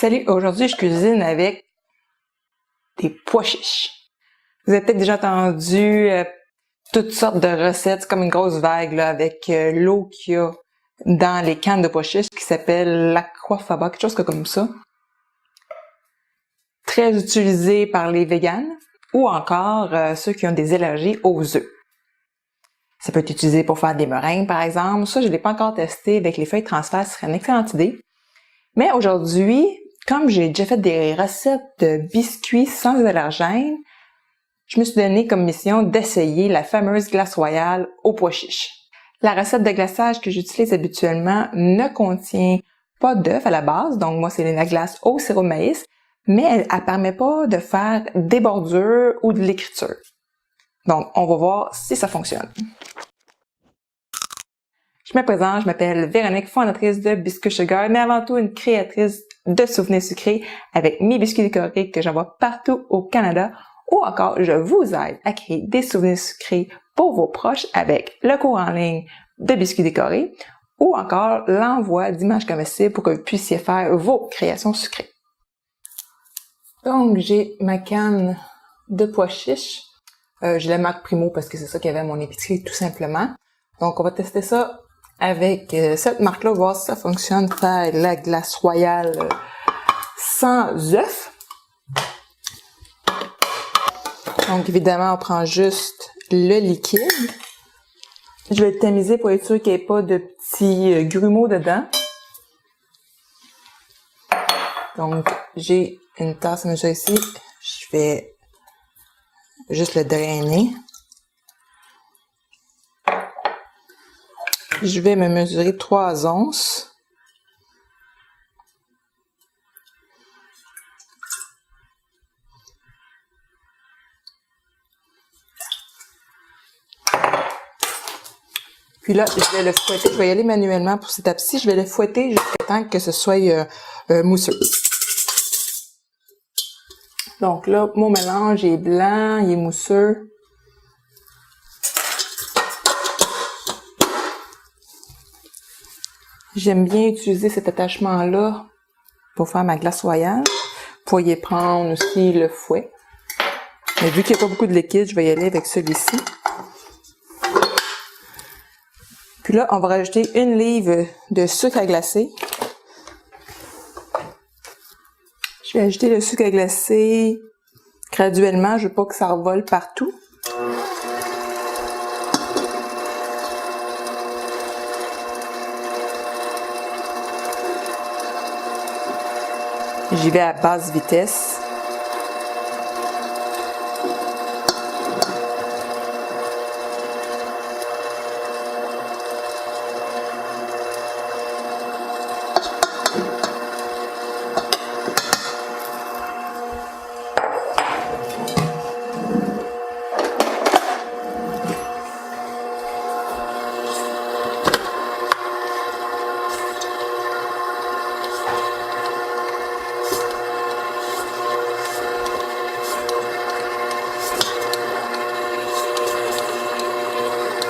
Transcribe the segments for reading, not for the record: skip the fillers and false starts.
Salut, aujourd'hui je cuisine avec des pois chiches. Vous avez peut-être déjà entendu toutes sortes de recettes, c'est comme une grosse vague là, avec l'eau qu'il y a dans les cannes de pois chiches qui s'appelle l'aquafaba, quelque chose comme ça. Très utilisé par les véganes ou encore ceux qui ont des allergies aux œufs. Ça peut être utilisé pour faire des meringues par exemple. Ça, je ne l'ai pas encore testé avec les feuilles transfert, ce serait une excellente idée. Mais aujourd'hui, comme j'ai déjà fait des recettes de biscuits sans allergènes, je me suis donné comme mission d'essayer la fameuse glace royale aux pois chiches. La recette de glaçage que j'utilise habituellement ne contient pas d'œuf à la base, donc moi c'est la glace au sirop de maïs, mais elle ne permet pas de faire des bordures ou de l'écriture. Donc on va voir si ça fonctionne. Je me présente, je m'appelle Véronique, fondatrice de Biscuit Sugar, mais avant tout une créatrice de souvenirs sucrés avec mes biscuits décorés que j'envoie partout au Canada, ou encore je vous aide à créer des souvenirs sucrés pour vos proches avec le cours en ligne de biscuits décorés, ou encore l'envoi d'images comestibles pour que vous puissiez faire vos créations sucrées. Donc j'ai ma canne de pois chiches. J'ai la marque Primo parce que c'est ça qu'il y avait à mon épicerie tout simplement. Donc on va tester ça avec cette marque-là, voir si ça fonctionne, faire la glace royale sans œufs. Donc évidemment, on prend juste le liquide. Je vais le tamiser pour être sûr qu'il n'y ait pas de petits grumeaux dedans. Donc j'ai une tasse à mesure ici. Je vais juste le drainer. Je vais me mesurer 3 onces. Puis là, je vais le fouetter. Je vais y aller manuellement pour cette étape-ci. Je vais le fouetter jusqu'à temps que ce soit mousseux. Donc là, mon mélange est blanc, il est mousseux. J'aime bien utiliser cet attachement-là pour faire ma glace royale. Vous pourriez prendre aussi le fouet. Mais vu qu'il n'y a pas beaucoup de liquide, je vais y aller avec celui-ci. Puis là, on va rajouter 1 livre de sucre à glacer. Je vais ajouter le sucre à glacer graduellement. Je ne veux pas que ça revole partout. J'y vais à basse vitesse.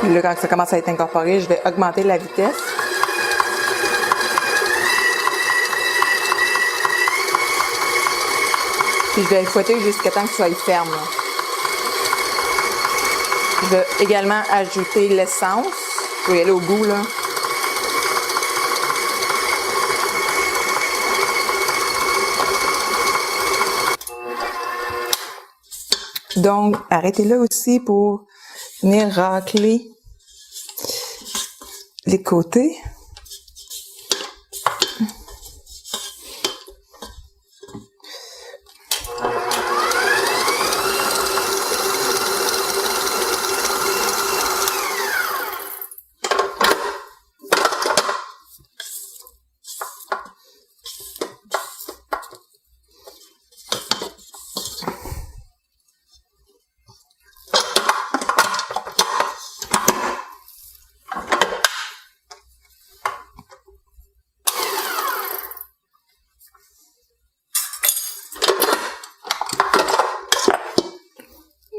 Puis là, quand ça commence à être incorporé, je vais augmenter la vitesse. Puis je vais le fouetter jusqu'à temps que ce soit ferme. Là. Je vais également ajouter l'essence. Je vais y aller au goût, là. Donc, arrêtez là aussi pour venir racler les côtés.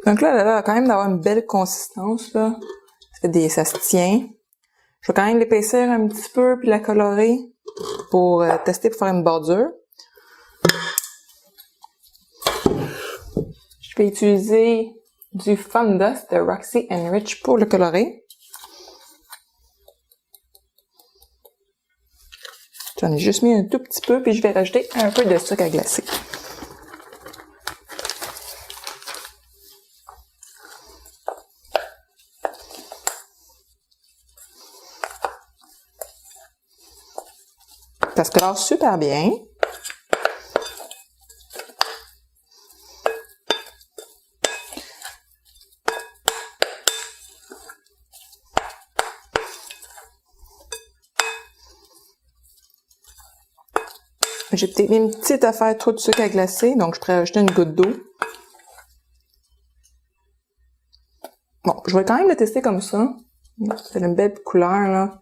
Donc là, elle a l'air quand même d'avoir une belle consistance, là. Ça se tient. Je vais quand même l'épaissir un petit peu puis la colorer pour tester pour faire une bordure. Je vais utiliser du Fun Dust de Roxy Enrich pour le colorer. J'en ai juste mis un tout petit peu, puis je vais rajouter un peu de sucre à glacer. Ça se colore super bien. J'ai peut-être mis une petite affaire trop de sucre à glacer, donc je pourrais ajouter une goutte d'eau. Bon, je vais quand même le tester comme ça. C'est une belle couleur, là.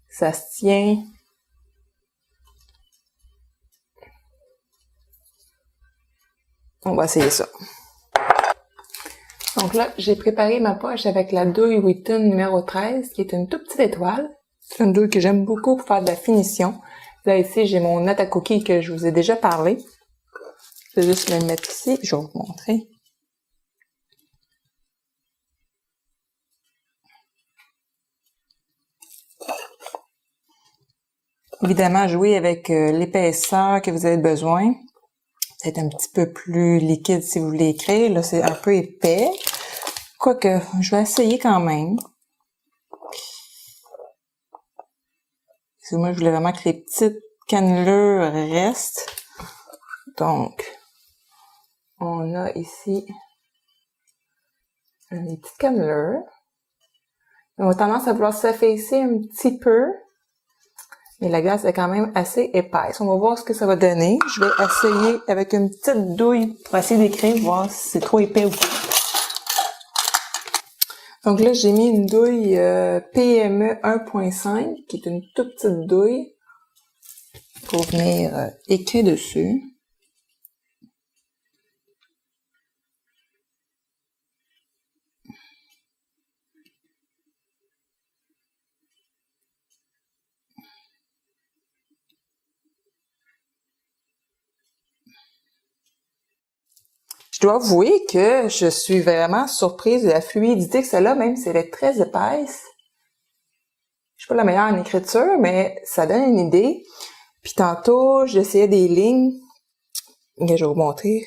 Ça se tient. On va essayer ça. Donc là, j'ai préparé ma poche avec la douille Wheaton numéro 13, qui est une toute petite étoile. C'est une douille que j'aime beaucoup pour faire de la finition. Là, ici, j'ai mon nut à cookies que je vous ai déjà parlé. Je vais juste le mettre ici. Je vais vous montrer. Évidemment, jouez avec l'épaisseur que vous avez besoin. C'est un petit peu plus liquide si vous voulez écrire. Là, c'est un peu épais. Quoique, je vais essayer quand même. Parce que moi, je voulais vraiment que les petites cannelures restent. Donc, on a ici les petites cannelures. Ils ont tendance à vouloir s'affaisser un petit peu. Mais la glace est quand même assez épaisse. On va voir ce que ça va donner. Je vais essayer avec une petite douille pour essayer d'écrire, voir si c'est trop épais ou pas. Donc là, j'ai mis une douille PME 1.5, qui est une toute petite douille, pour venir écrire dessus. Je dois avouer que je suis vraiment surprise de la fluidité que ça a, même si elle est très épaisse. Je suis pas la meilleure en écriture, mais ça donne une idée. Puis tantôt, j'essayais des lignes. Je vais vous montrer.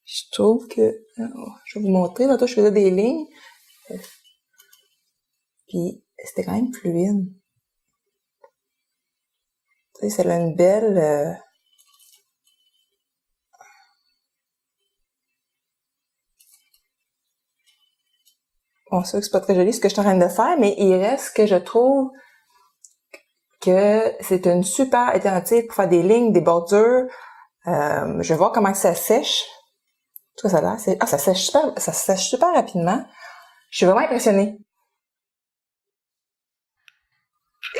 Je trouve que... je vais vous montrer. Tantôt, je faisais des lignes. Puis, c'était quand même fluide. Tu sais, ça a une belle... Bon, c'est sûr que c'est pas très joli ce que je suis en train de faire, mais il reste que je trouve que c'est une super alternative pour faire des lignes, des bordures. Je vais voir comment ça sèche. Tout ça là, ça sèche super rapidement. Je suis vraiment impressionnée.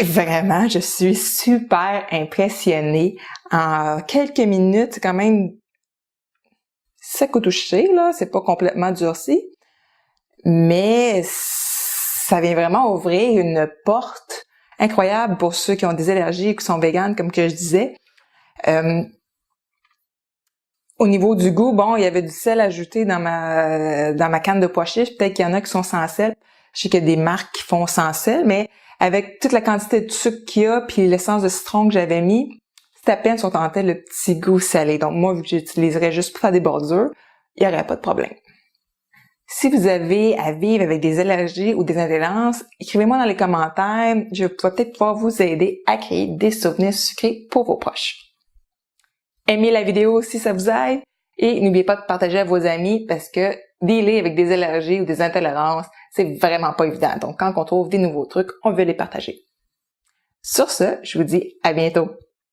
Vraiment, je suis super impressionnée. En quelques minutes, c'est quand même sec au toucher, là. C'est pas complètement durci. Mais ça vient vraiment ouvrir une porte incroyable pour ceux qui ont des allergies et qui sont véganes, comme que je disais. Au niveau du goût, bon, il y avait du sel ajouté dans ma canne de pois chiches. Peut-être qu'il y en a qui sont sans sel. Je sais qu'il y a des marques qui font sans sel, mais avec toute la quantité de sucre qu'il y a puis l'essence de citron que j'avais mis, c'est à peine si on tentait le petit goût salé. Donc moi, vu que j'utiliserais juste pour faire des bordures, il n'y aurait pas de problème. Si vous avez à vivre avec des allergies ou des intolérances, écrivez-moi dans les commentaires. Je vais peut-être pouvoir vous aider à créer des souvenirs sucrés pour vos proches. Aimez la vidéo si ça vous aide et n'oubliez pas de partager à vos amis parce que dealer avec des allergies ou des intolérances, c'est vraiment pas évident. Donc quand on trouve des nouveaux trucs, on veut les partager. Sur ce, je vous dis à bientôt.